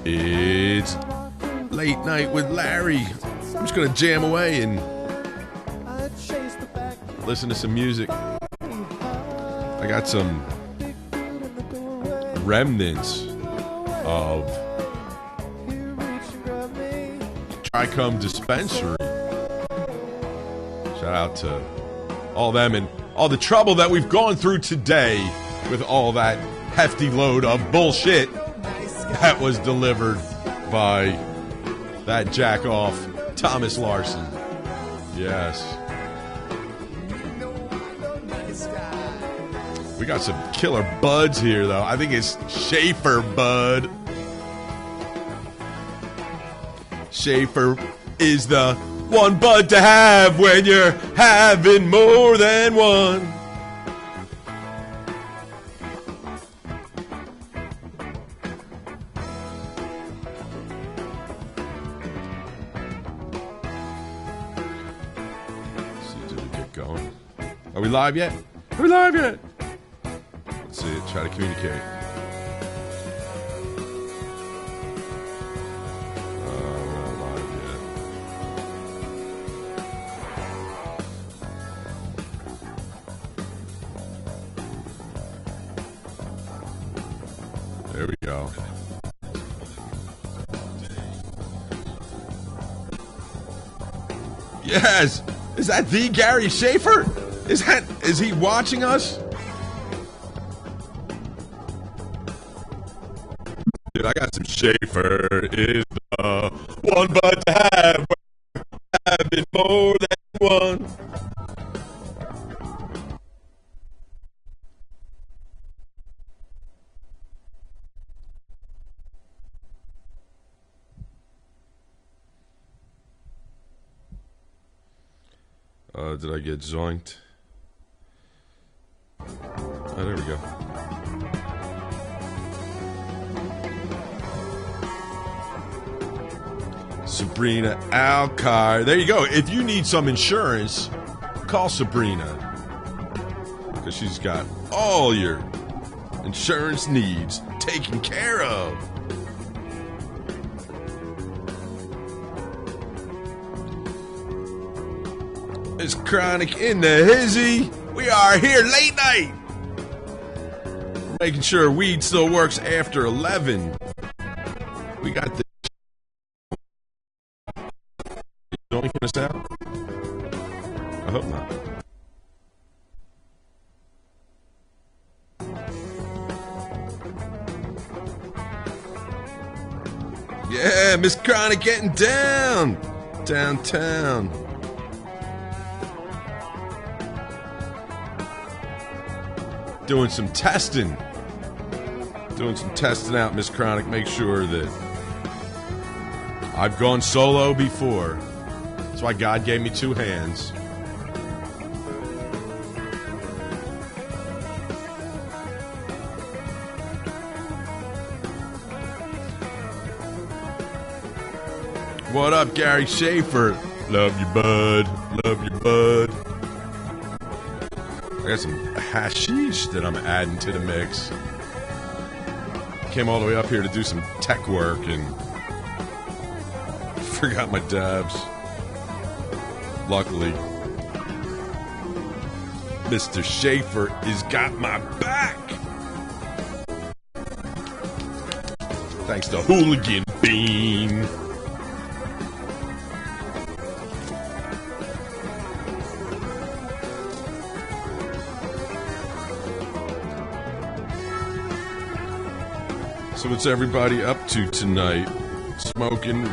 It's Late Night with Larry. I'm just going to jam away and listen to some music. I got some remnants of Tricom Dispensary. Shout out to all them and all the trouble that we've gone through today with all that hefty load of bullshit that was delivered by that jack-off Thomas Larson. Yes. We got some killer buds here, though. I think it's Schaefer bud. Schaefer is the one bud to have when you're having more than one. Are we live yet? Are we live yet? Let's see it. Try to communicate. We're not live yet. There we go. Yes! Is that the Gary Schaefer? Is he watching us? Dude, I got some Schaefer. Is the one bud to have. Having more than one. Did I get zoinked? Oh, there we go. Sabrina Alcar. There you go. If you need some insurance, call Sabrina. Because she's got all your insurance needs taken care of. It's Chronic in the hizzy. We are here late night. Making sure weed still works after 11. We got the doinking us out? I hope not. Yeah, Miss Chronic getting down. Downtown. Doing some testing out, Miss Chronic. Make sure that I've gone solo before. That's why God gave me two hands. What up, Gary Schaefer? Love you, bud. Love you, bud. I got some hashish that I'm adding to the mix. Came all the way up here to do some tech work and forgot my dabs. Luckily, Mr. Schaefer has got my back. Thanks to Hooligan Bean. So what's everybody up to tonight? Smoking?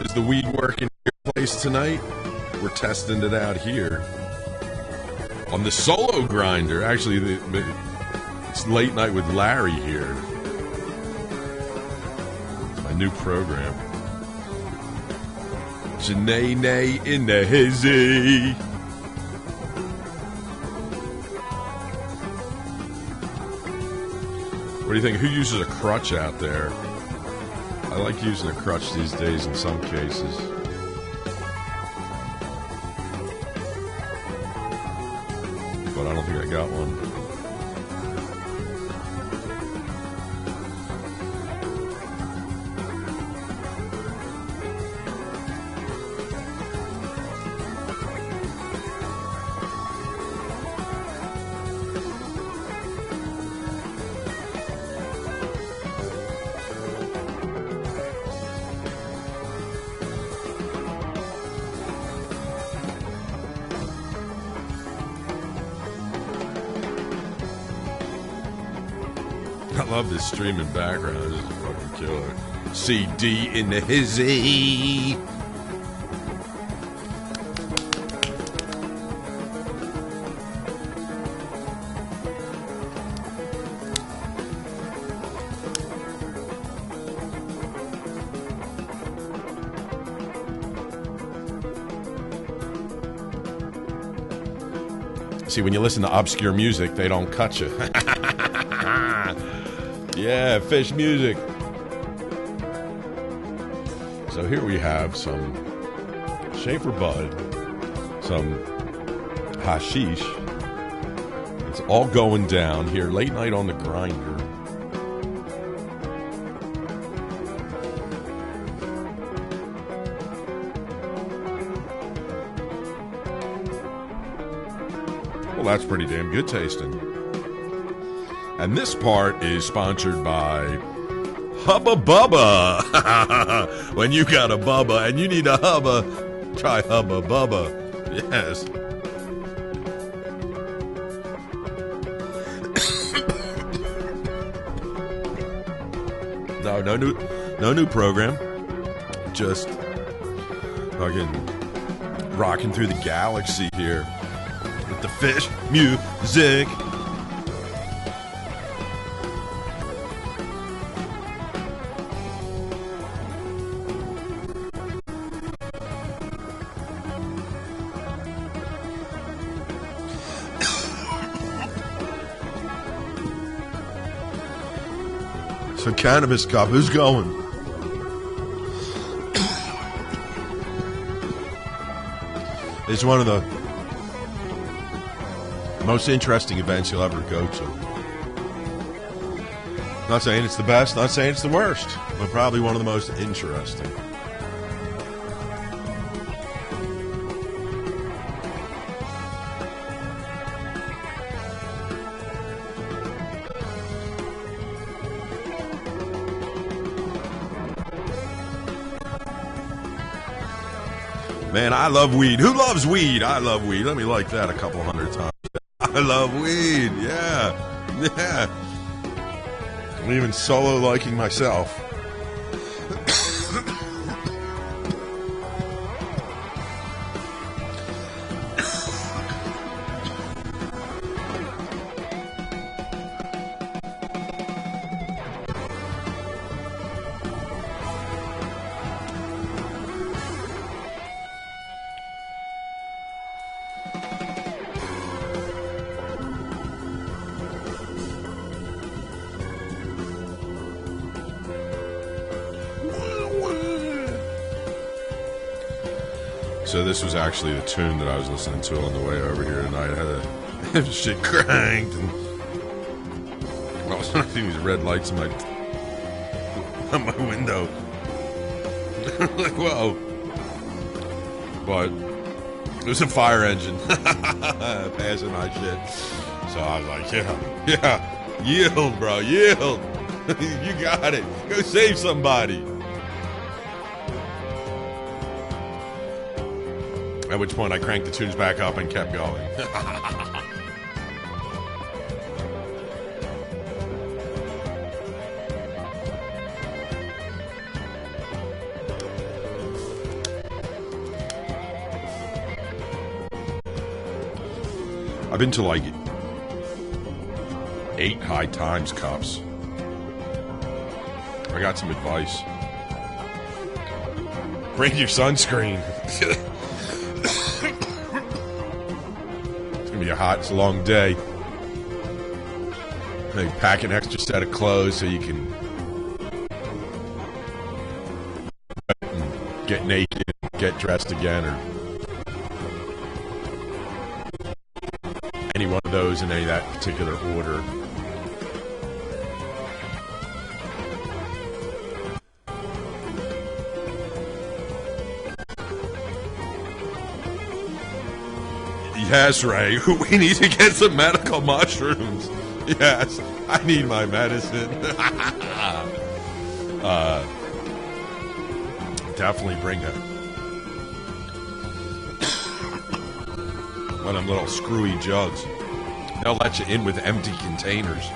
Is the weed working in your place tonight? We're testing it out here on the solo grinder. Actually, it's Late Night with Larry here. My new program. Janae in the hizzy. What do you think? Who uses a crutch out there? I like using a crutch these days in some cases. But I don't think I got one. I love this streaming background. This is fucking killer. CD in the hizzy. See, when you listen to obscure music, they don't cut you. Yeah, fish music. So here we have some Schaefer Bud, some hashish. It's all going down here, late night on the grinder. Well, that's pretty damn good tasting. And this part is sponsored by Hubba Bubba. When you got a Bubba and you need a Hubba, try Hubba Bubba. Yes. No new program. Just fucking rocking through the galaxy here with the fish music. So Cannabis Cup, who's going? It's one of the most interesting events you'll ever go to. Not saying it's the best, not saying it's the worst, but probably one of the most interesting. Man, I love weed. Who loves weed? I love weed. Let me like that a couple hundred times. I love weed. Yeah. Yeah. I'm even solo liking myself. So this was actually the tune that I was listening to on the way over here tonight. I had shit cranked, and all of a sudden I see these red lights on my window. Like, whoa. But it was a fire engine passing my shit. So I was like, yeah, yield, bro, yield. You got it. Go save somebody. At which point I cranked the tunes back up and kept going. I've been to like 8 High Times cups. I got some advice. Bring your sunscreen. It's a long day. Maybe pack an extra set of clothes so you can get naked, get dressed again, or any one of those in any of that particular order. Yes, Ray. We need to get some medical mushrooms. Yes, I need my medicine. Definitely bring it. One of them little screwy jugs. They'll let you in with empty containers.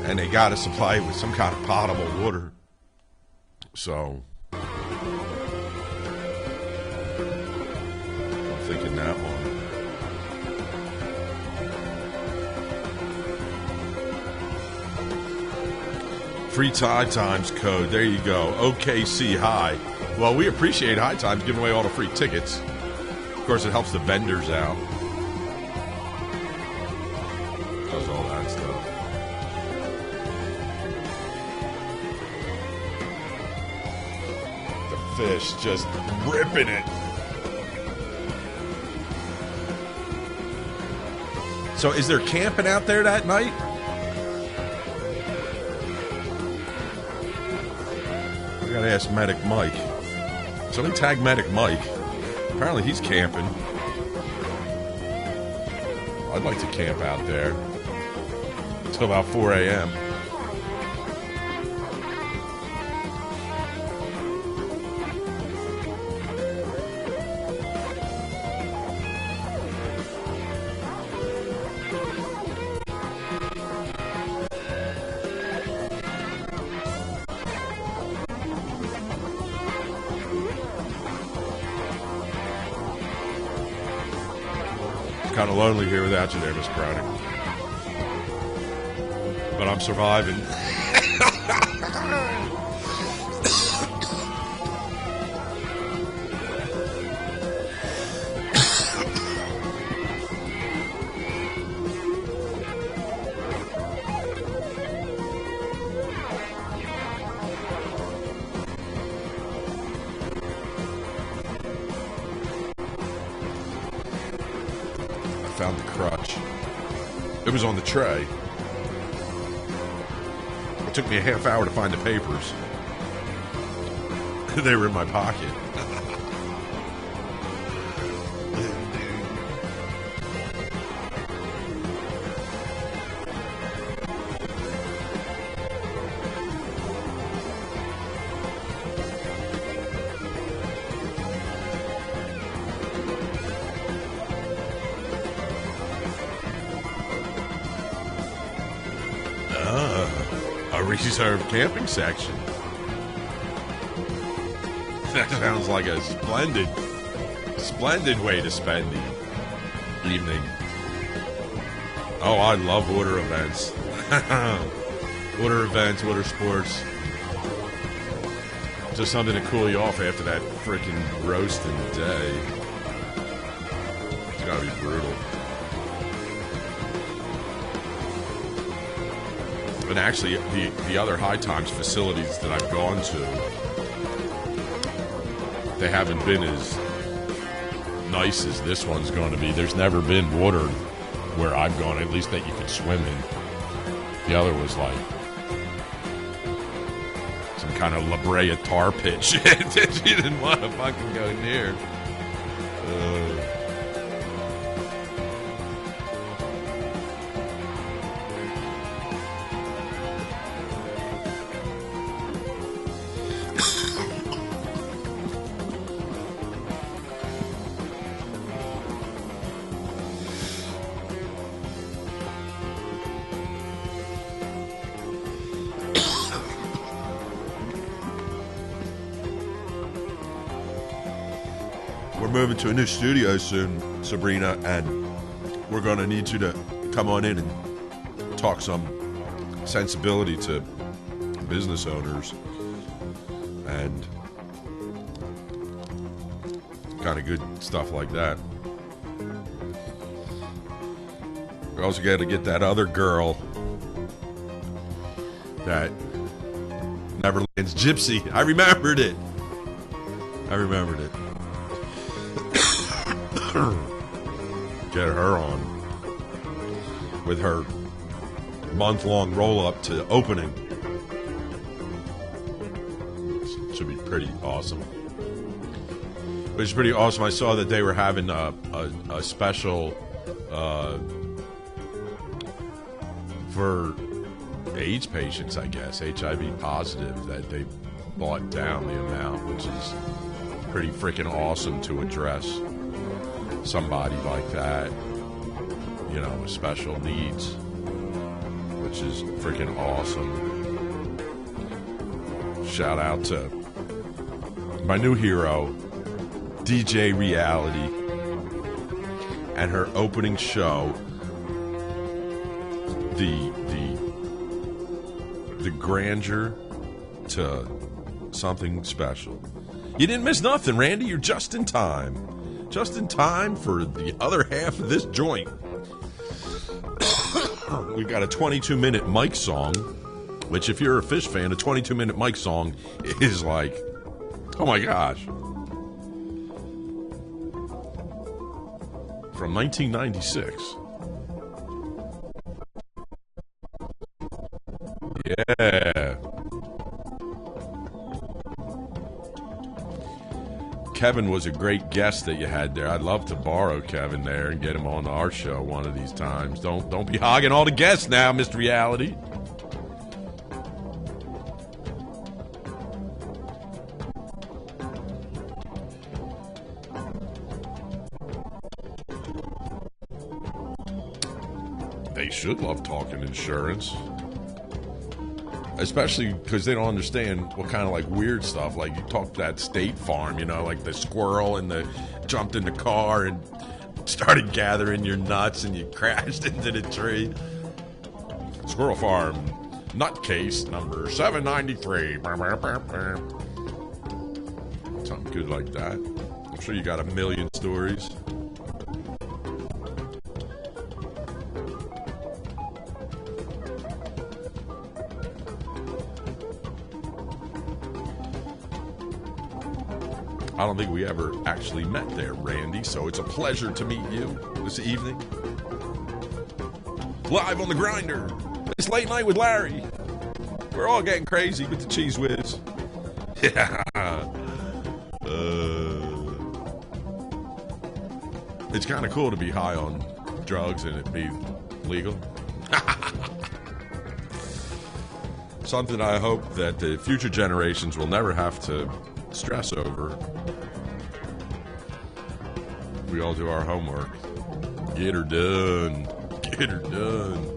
and they got to supply it with some kind of potable water. So I'm thinking that one. Free High Times code. There you go. OKC High. Well, we appreciate High Times giving away all the free tickets. Of course, it helps the vendors out. Does all that stuff. The fish just ripping it. So is there camping out there that night? I gotta ask Medic Mike. Somebody tag Medic Mike. Apparently he's camping. I'd like to camp out there until about 4 a.m. Kind of lonely here without you there, Miss Browning. But I'm surviving. Found the crutch. It was on the tray. It took me a half hour to find the papers. They were in my pocket. A reserved camping section. That sounds like a splendid way to spend the evening. Oh, I love water events. Water events, water sports. Just something to cool you off after that freaking roasting day. It's gotta be brutal. And actually, the other High Times facilities that I've gone to, they haven't been as nice as this one's going to be. There's never been water where I've gone, at least that you could swim in. The other was like some kind of La Brea tar pit shit that you didn't want to fucking go near. We're moving to a new studio soon, Sabrina, and we're going to need you to come on in and talk some sensibility to business owners and kind of good stuff like that. We also got to get that other girl, that Neverland's Gypsy. I remembered it. Get her on with her month-long roll-up to opening. Should be pretty awesome. But it's pretty awesome. I saw that they were having a special for AIDS patients, I guess, HIV positive, that they bought down the amount, which is pretty freaking awesome to address somebody like that, you know, with special needs, with which is freaking awesome. Shout out to my new hero, DJ Reality, and her opening show, the grandeur to something special. You didn't miss nothing, Randy. You're just in time. Just in time for the other half of this joint. We've got a 22-minute Mike song, which if you're a Fish fan, a 22-minute Mike song is like, oh my gosh. From 1996. Yeah. Kevin was a great guest that you had there. I'd love to borrow Kevin there and get him on our show one of these times. Don't be hogging all the guests now, Mr. Reality. They should love talking insurance. Especially because they don't understand what kind of like weird stuff. Like you talk that State Farm, you know, like the squirrel and the jumped in the car and started gathering your nuts and you crashed into the tree. Squirrel Farm nutcase number 793. Something good like that. I'm sure you got a million stories. I don't think we ever actually met there, Randy, so it's a pleasure to meet you this evening. Live on the grinder. It's late night with Larry. We're all getting crazy with the Cheese Whiz. Yeah. It's kind of cool to be high on drugs and it be legal. Something I hope that the future generations will never have to stress over. We all do our homework. Get her done. Get her done.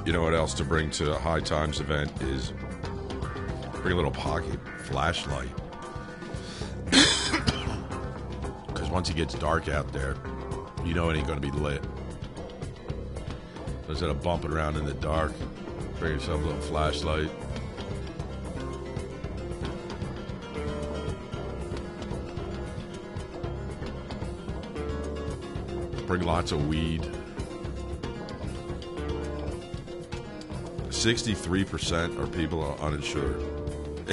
You know what else to bring to a High Times event is bring a little pocket flashlight. Because once it gets dark out there, you know it ain't going to be lit. So instead of bumping around in the dark, bring yourself a little flashlight. Bring lots of weed. 63% of people are uninsured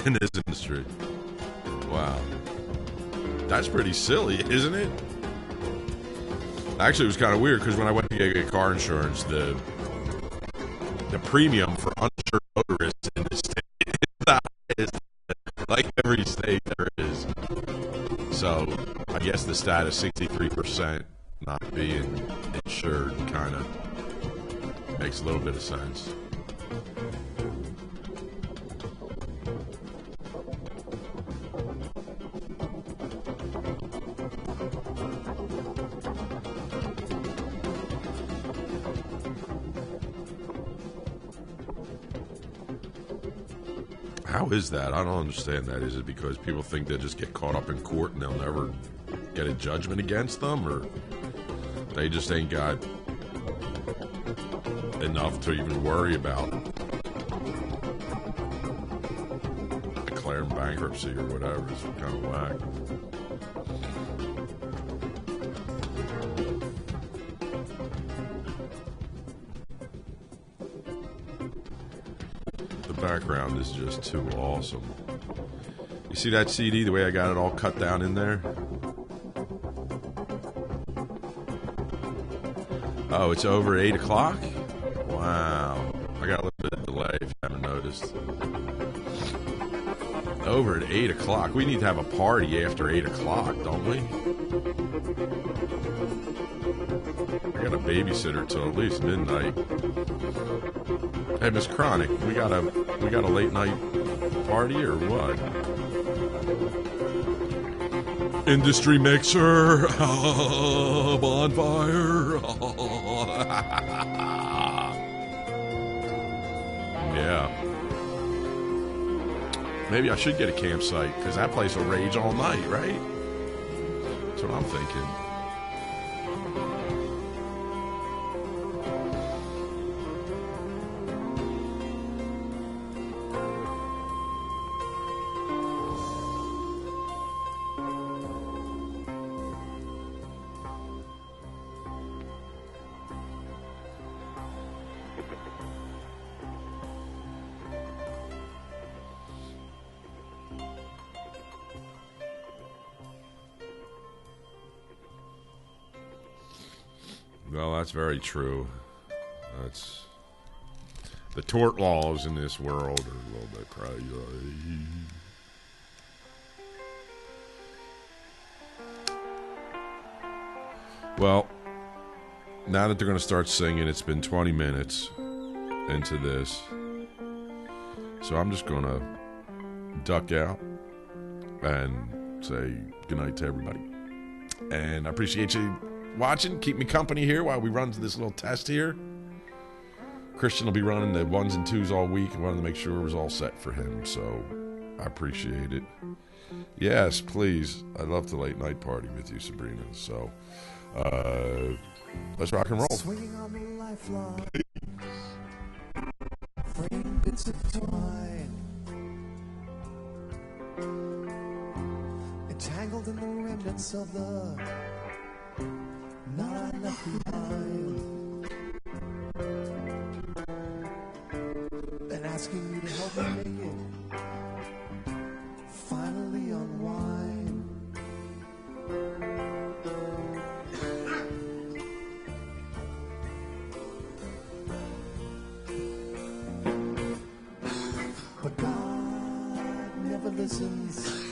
in this industry. Wow. That's pretty silly, isn't it? Actually, it was kind of weird because when I went to get car insurance, the premium for uninsured motorists in the state is the highest, like every state there is. So I guess the stat of 63% not being insured kind of makes a little bit of sense. How is that? I don't understand that. Is it because people think they'll just get caught up in court and they'll never get a judgment against them? Or they just ain't got enough to even worry about declaring bankruptcy or whatever? It's kind of whack. Background is just too awesome. You see that CD, the way I got it all cut down in there? Oh, it's over 8 o'clock? Wow. Wow. I got a little bit of delay if you haven't noticed. Over at 8 o'clock. We need to have a party after 8 o'clock, don't we? I got a babysitter till at least midnight. Hey, Miss Chronic, we got a late night party or what? Industry mixer, bonfire. Yeah. Maybe I should get a campsite, because that place will rage all night, right? That's what I'm thinking. Well, that's very true. That's the tort laws in this world are a little bit crazy. Well, now that they're going to start singing, it's been 20 minutes into this, so I'm just going to duck out and say goodnight to everybody. And I appreciate you watching. Keep me company here while we run this little test here. Christian will be running the 1s and 2s all week. I wanted to make sure it was all set for him, so I appreciate it. Yes, please. I'd love to late night party with you, Sabrina. So let's rock and roll. Swinging on the lifeline, fraying bits of twine, entangled in the remnants of the not I left behind, and asking you to help me make it finally unwind. But God never listens.